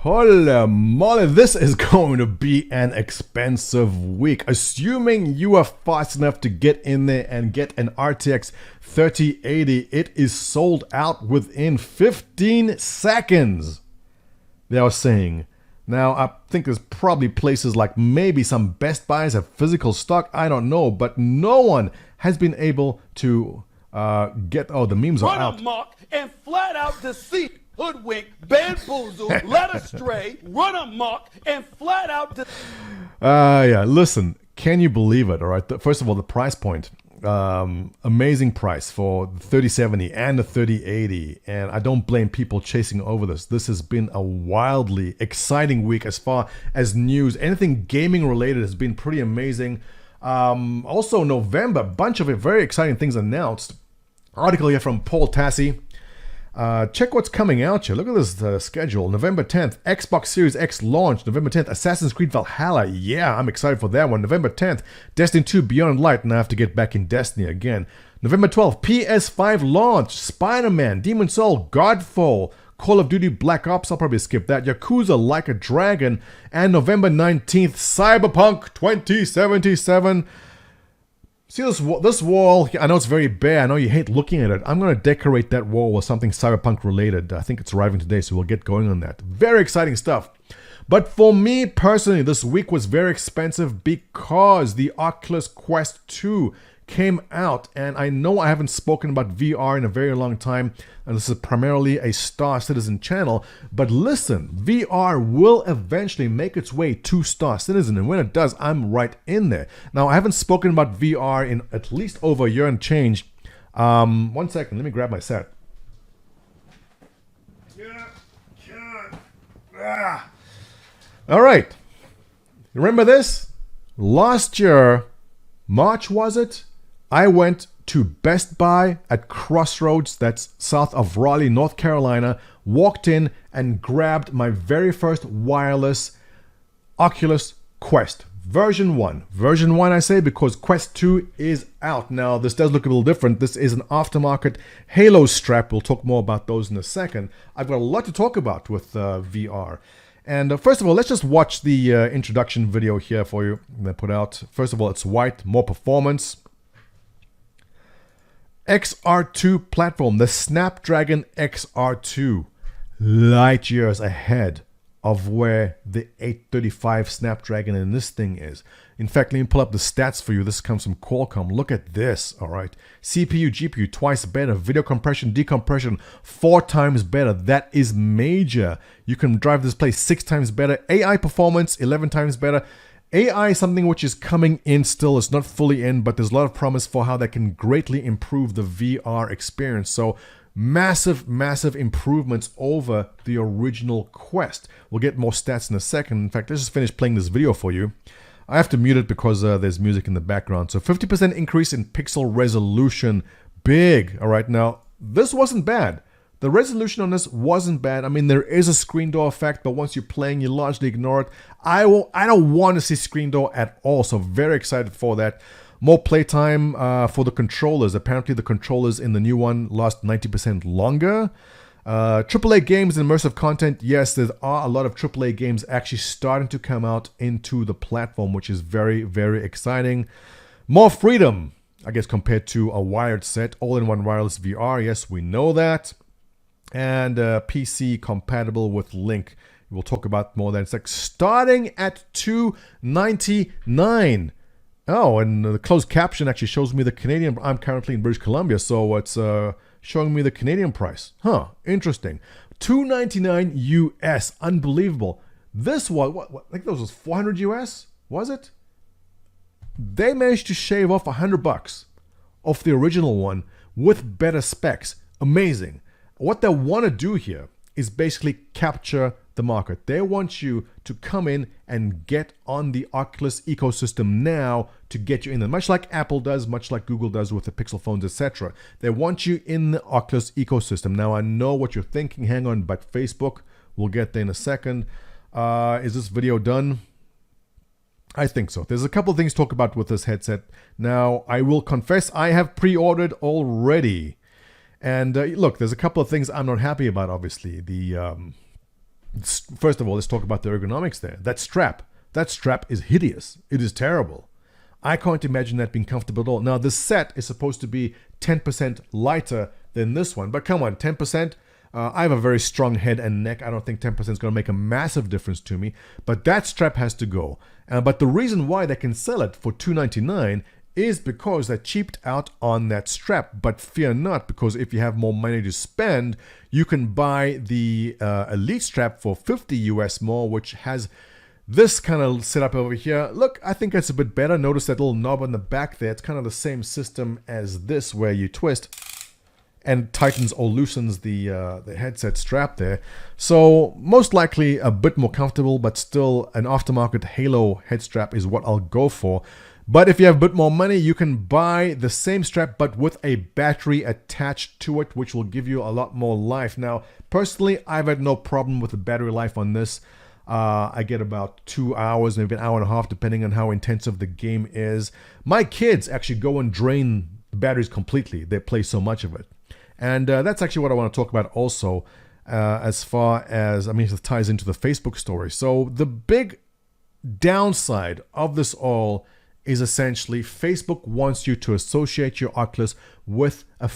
Holy moly, this is going to be an expensive week. Assuming you are fast enough to get in there and get an RTX 3080, it is sold out within 15 seconds, they are saying. Now, I think there's probably places like maybe some Best Buys have physical stock, I don't know, but no one has been able to get, oh, the memes are out. Run amok and flat out deceit, hoodwink, bamboozle, led astray, run amok and flat out yeah, listen, can you believe it? All right, first of all, the price point. Amazing price for the 3070 and the 3080, and I don't blame people chasing over this. This has been a wildly exciting week as far as news. Anything gaming related has been pretty amazing. Also November, bunch of very exciting things announced. Article here from Paul Tassi. Check what's coming out here. Look at this schedule. November 10th, Xbox Series X launch. November 10th, Assassin's Creed Valhalla. Yeah, I'm excited for that one. November 10th, Destiny 2 Beyond Light. And I have to get back in Destiny again. November 12th, PS5 launch. Spider-Man, Demon's Soul, Godfall, Call of Duty Black Ops. I'll probably skip that. Yakuza Like a Dragon. And November 19th, Cyberpunk 2077. See this wall, I know it's very bare, I know you hate looking at it. I'm going to decorate that wall with something cyberpunk related. I think it's arriving today, so we'll get going on that. Very exciting stuff. But for me personally, this week was very expensive because the Oculus Quest 2 came out, and I know I haven't spoken about VR in a very long time, and this is primarily a Star Citizen channel, but listen, VR will eventually make its way to Star Citizen, and when it does, I'm right in there. Now, I haven't spoken about VR in at least over a year and change. 1 second, let me grab my set. All right, remember this? Last year, March was it? I went to Best Buy at Crossroads, that's south of Raleigh, North Carolina, walked in and grabbed my very first wireless Oculus Quest. Version 1. Version 1 I say because Quest 2 is out. Now this does look a little different. This is an aftermarket Halo strap. We'll talk more about those in a second. I've got a lot to talk about with VR. And first of all, let's just watch the introduction video here for you that I put out. First of all, it's white, more performance. XR2 platform, the Snapdragon XR2, light years ahead of where the 835 Snapdragon in this thing is. In fact, let me pull up the stats for you. This comes from Qualcomm. Look at this, all right. CPU, GPU, twice better. Video compression, decompression, 4 times better. That is major. You can drive this place 6 times better. AI performance, 11 times better. AI is something which is coming in still. It's not fully in, but there's a lot of promise for how that can greatly improve the VR experience. So massive, massive improvements over the original Quest. We'll get more stats in a second. In fact, let's just finish playing this video for you. I have to mute it because there's music in the background. So 50% increase in pixel resolution. Big. All right, now this wasn't bad. The resolution on this wasn't bad. I mean, there is a screen door effect, but once you're playing, you largely ignore it. I don't want to see screen door at all, so very excited for that. More playtime for the controllers. Apparently, the controllers in the new one last 90% longer. AAA games and immersive content. Yes, there are a lot of AAA games actually starting to come out into the platform, which is very, very exciting. More freedom, I guess, compared to a wired set. All-in-one wireless VR. Yes, we know that. And PC compatible with Link. We'll talk about more than it's like starting at $299. Oh, and the closed caption actually shows me the Canadian. I'm currently in British Columbia, so it's showing me the Canadian price. Huh, interesting. $299 US, unbelievable. This was what I think this was 400 US, was it? They managed to shave off $100 off the original one with better specs. Amazing. What they want to do here is basically capture the market. They want you to come in and get on the Oculus ecosystem now to get you in there. Much like Apple does, much like Google does with the Pixel phones, etc. They want you in the Oculus ecosystem. Now, I know what you're thinking. Hang on, but Facebook, we'll get there in a second. Is this video done? I think so. There's a couple of things to talk about with this headset. Now, I will confess I have pre-ordered already. And look, there's a couple of things I'm not happy about, obviously. The First of all, let's talk about the ergonomics there. That strap is hideous. It is terrible. I can't imagine that being comfortable at all. Now, this set is supposed to be 10% lighter than this one, but come on, 10%? I have a very strong head and neck. I don't think 10% is going to make a massive difference to me, but that strap has to go. But the reason why they can sell it for $299 is because they cheaped out on that strap. But fear not, because if you have more money to spend, you can buy the Elite strap for $50 US more, which has this kind of setup over here. Look, I think it's a bit better. Notice that little knob on the back there. It's kind of the same system as this, where you twist and tightens or loosens the headset strap there. So most likely a bit more comfortable, but still an aftermarket Halo head strap is what I'll go for. But if you have a bit more money, you can buy the same strap but with a battery attached to it, which will give you a lot more life. Now, personally, I've had no problem with the battery life on this. I get about 2 hours, maybe an hour and a half, depending on how intensive the game is. My kids actually go and drain the batteries completely. They play so much of it. And that's actually what I want to talk about also, as far as, I mean, it ties into the Facebook story. So the big downside of this all is essentially Facebook wants you to associate your Oculus with a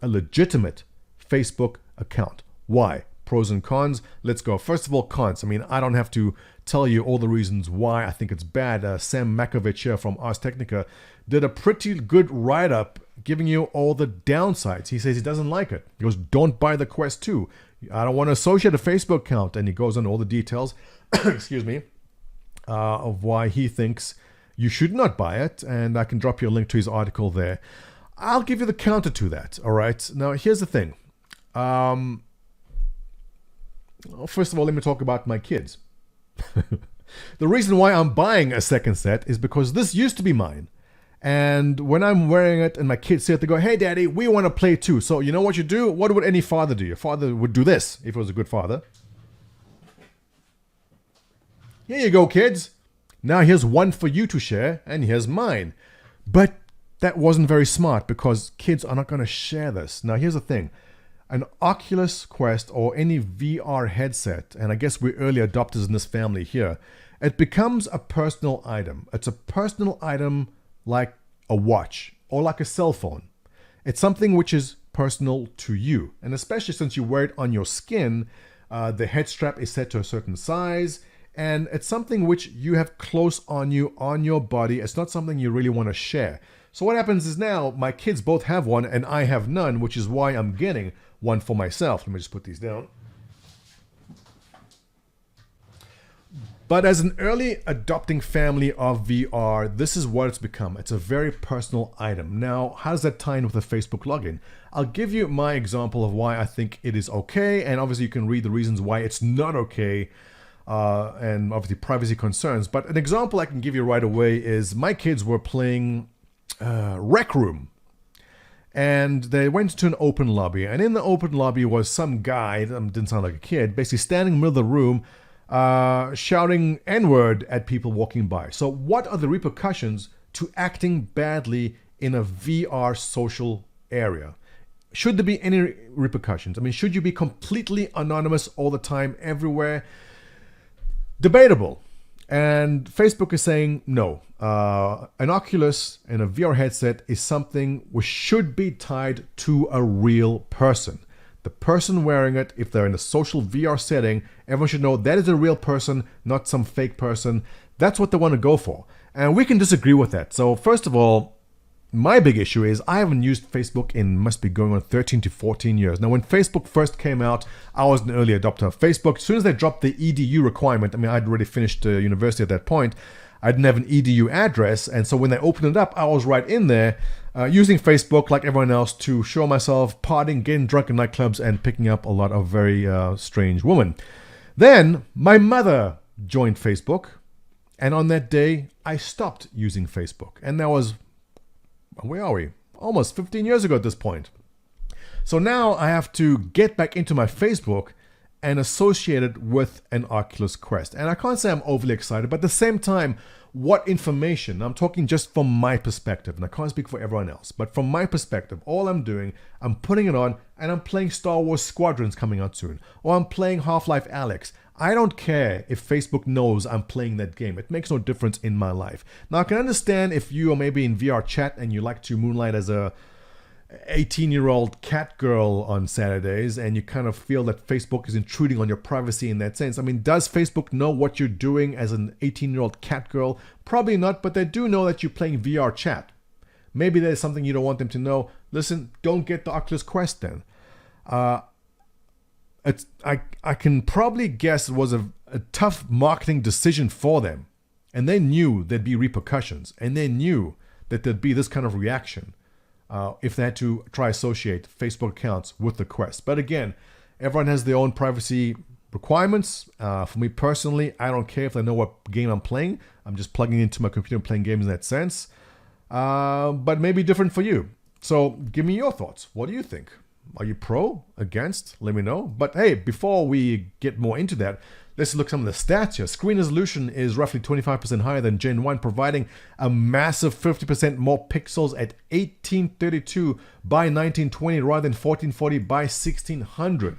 legitimate Facebook account. Why? Pros and cons. Let's go. First of all, cons. I mean, I don't have to tell you all the reasons why I think it's bad. Sam Makovich here from Ars Technica did a pretty good write-up giving you all the downsides. He says he doesn't like it. He goes, don't buy the Quest 2. I don't want to associate a Facebook account. And he goes on all the details, excuse me, of why he thinks you should not buy it. And I can drop you a link to his article there. I'll give you the counter to that. All right. Now, here's the thing. First of all, let me talk about my kids. The reason why I'm buying a second set is because this used to be mine. And when I'm wearing it and my kids see it, they go, hey, Daddy, we want to play too. So you know what you do? What would any father do? Your father would do this if he was a good father. Here you go, kids. Now here's one for you to share, and here's mine. But that wasn't very smart, because kids are not going to share this. Now here's the thing. An Oculus Quest or any VR headset, and I guess we're early adopters in this family here, it becomes a personal item. It's a personal item like a watch or like a cell phone. It's something which is personal to you. And especially since you wear it on your skin, the head strap is set to a certain size, and it's something which you have close on you, on your body. It's not something you really want to share. So what happens is now my kids both have one and I have none, which is why I'm getting one for myself. Let me just put these down. But as an early adopting family of VR, this is what it's become. It's a very personal item. Now, how does that tie in with the Facebook login? I'll give you my example of why I think it is okay, and obviously you can read the reasons why it's not okay, and obviously privacy concerns. But an example I can give you right away is my kids were playing Rec Room. And they went to an open lobby, and in the open lobby was some guy, didn't sound like a kid, basically standing in the middle of the room, shouting N-word at people walking by. So what are the repercussions to acting badly in a VR social area? Should there be any repercussions? I mean, should you be completely anonymous all the time, everywhere? Debatable. And Facebook is saying no. An Oculus and a VR headset is something which should be tied to a real person. The person wearing it, if they're in a social VR setting, everyone should know that is a real person, not some fake person. That's what they want to go for. And we can disagree with that. So first of all, my big issue is I haven't used Facebook in, must be going on 13 to 14 years. Now, when Facebook first came out, I was an early adopter of Facebook. As soon as they dropped the EDU requirement, I mean, I'd already finished university at that point. I didn't have an EDU address. And so when they opened it up, I was right in there using Facebook like everyone else to show myself, partying, getting drunk in nightclubs, and picking up a lot of very strange women. Then my mother joined Facebook. And on that day, I stopped using Facebook. And that was, where are we? Almost 15 years ago at this point. So now I have to get back into my Facebook and associate it with an Oculus Quest. And I can't say I'm overly excited, but at the same time, what information? I'm talking just from my perspective, and I can't speak for everyone else, but from my perspective, all I'm doing, I'm putting it on and I'm playing Star Wars Squadrons coming out soon, or I'm playing Half-Life Alyx. I don't care if Facebook knows I'm playing that game. It makes no difference in my life. Now, I can understand if you are maybe in VR chat and you like to moonlight as a 18-year-old cat girl on Saturdays, and you kind of feel that Facebook is intruding on your privacy in that sense. I mean, does Facebook know what you're doing as an 18-year-old cat girl? Probably not, but they do know that you're playing VR chat. Maybe there's something you don't want them to know. Listen, don't get the Oculus Quest then. I can probably guess it was a tough marketing decision for them. And they knew there'd be repercussions. And they knew that there'd be this kind of reaction if they had to try associate Facebook accounts with the Quest. But again, everyone has their own privacy requirements. For me personally, I don't care if they know what game I'm playing. I'm just plugging into my computer and playing games in that sense. But maybe different for you. So give me your thoughts. What do you think? Are you pro? Against? Let me know. But hey, before we get more into that, let's look at some of the stats here. Screen resolution is roughly 25% higher than Gen 1, providing a massive 50% more pixels at 1832 by 1920 rather than 1440 by 1600.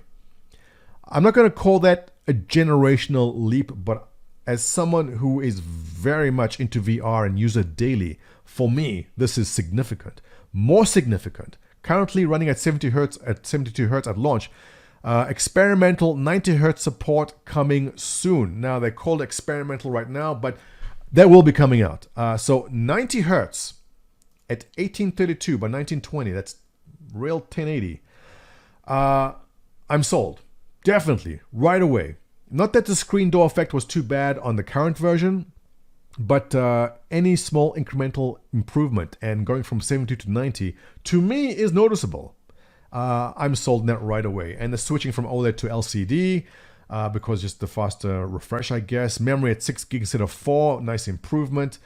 I'm not going to call that a generational leap, but as someone who is very much into VR and use it daily, for me, this is significant. More significant. Currently running at 70 Hz at 72 Hz at launch. Experimental 90 Hz support coming soon. Now, they're called experimental right now, but that will be coming out. So 90 Hz at 1832 by 1920. That's real 1080. I'm sold. Definitely. Right away. Not that the screen door effect was too bad on the current version, but any small incremental improvement and going from 70 to 90 to me is noticeable. I'm sold on that right away. And the switching from OLED to LCD because just the faster refresh, I guess. Memory at 6 GB instead of 4, nice improvement.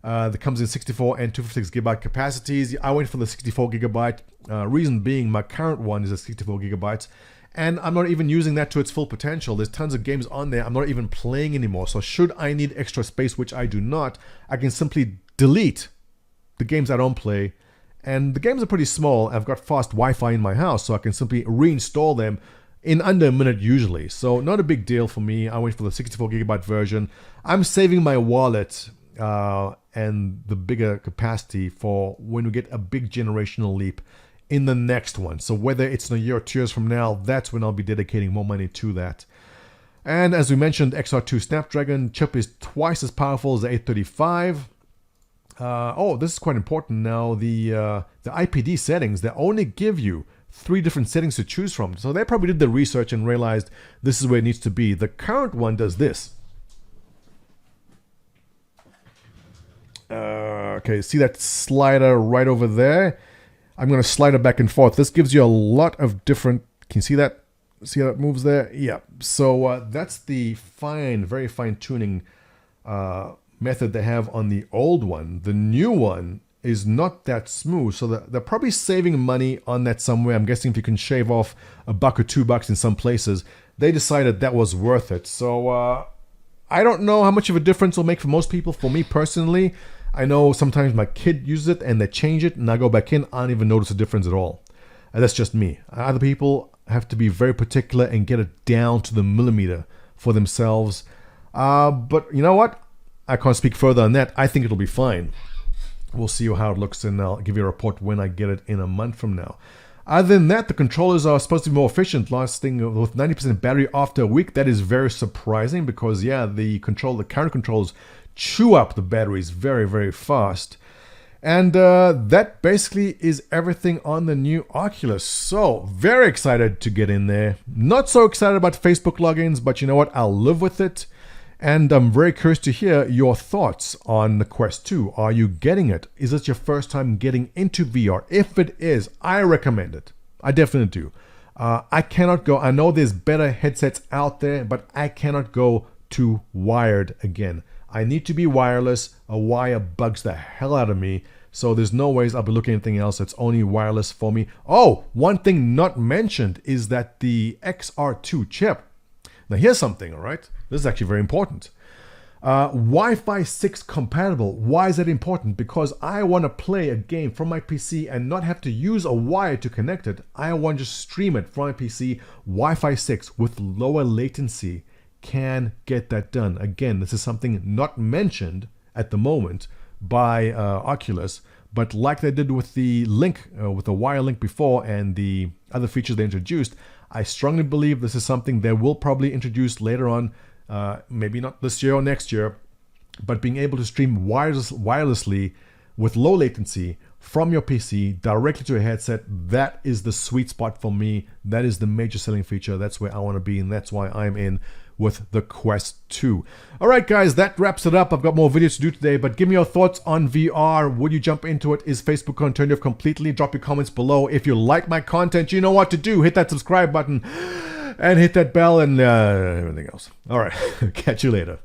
That comes in 64 and 256 gigabyte capacities. I went for the 64 gigabyte. Reason being, my current one is a 64 gigabytes. And I'm not even using that to its full potential. There's tons of games on there I'm not even playing anymore. So should I need extra space, which I do not, I can simply delete the games I don't play. And the games are pretty small. I've got fast Wi-Fi in my house, so I can simply reinstall them in under a minute usually. So not a big deal for me. I went for the 64 gigabyte version. I'm saving my wallet and the bigger capacity for when we get a big generational leap in the next one. So whether it's in a year or 2 years from now, that's when I'll be dedicating more money to that. And as we mentioned, XR2 Snapdragon chip is twice as powerful as the 835. This is quite important now. The IPD settings, they only give you 3 different settings to choose from. So they probably did the research and realized this is where it needs to be. The current one does this. Okay, see that slider right over there? I'm going to slide it back and forth. This gives you a lot of different... Can you see that? See how it moves there? Yeah. So that's the very fine tuning method they have on the old one. The new one is not that smooth. So they're probably saving money on that somewhere. I'm guessing if you can shave off $1 or $2 in some places, they decided that was worth it. So I don't know how much of a difference it'll make for most people. For me personally, I know sometimes my kid uses it and they change it and I go back in, I don't even notice a difference at all. And that's just me. Other people have to be very particular and get it down to the millimeter for themselves. But you know what? I can't speak further on that. I think it'll be fine. We'll see how it looks and I'll give you a report when I get it in a month from now. Other than that, the controllers are supposed to be more efficient, lasting with 90% battery after a week. That is very surprising because, yeah, the current controls chew up the batteries very, very fast. And that basically is everything on the new Oculus. So, very excited to get in there. Not so excited about Facebook logins, but you know what? I'll live with it. And I'm very curious to hear your thoughts on the Quest 2. Are you getting it? Is it your first time getting into VR? If it is, I recommend it. I definitely do. I cannot go. I know there's better headsets out there, but I cannot go to wired again. I need to be wireless. A wire bugs the hell out of me. So there's no ways I'll be looking at anything else. It's only wireless for me. Oh, one thing not mentioned is that the XR2 chip. Now here's something, all right? This is actually very important. Wi-Fi 6 compatible. Why is that important? Because I want to play a game from my PC and not have to use a wire to connect it. I want to stream it from my PC, Wi-Fi 6 with lower latency. can get that done. Again, this is something not mentioned at the moment by Oculus, but like they did with the link, with the wire link before and the other features they introduced, I strongly believe this is something they will probably introduce later on, maybe not this year or next year, but being able to stream wirelessly with low latency from your PC directly to a headset, that is the sweet spot for me. That is the major selling feature. That's where I want to be, and that's why I'm in with the Quest 2. All right, guys, that wraps it up. I've got more videos to do today, but give me your thoughts on VR. Would you jump into it? Is Facebook going to turn you off completely? Drop your comments below. If you like my content, you know what to do. Hit that subscribe button and hit that bell and everything else. All right, catch you later.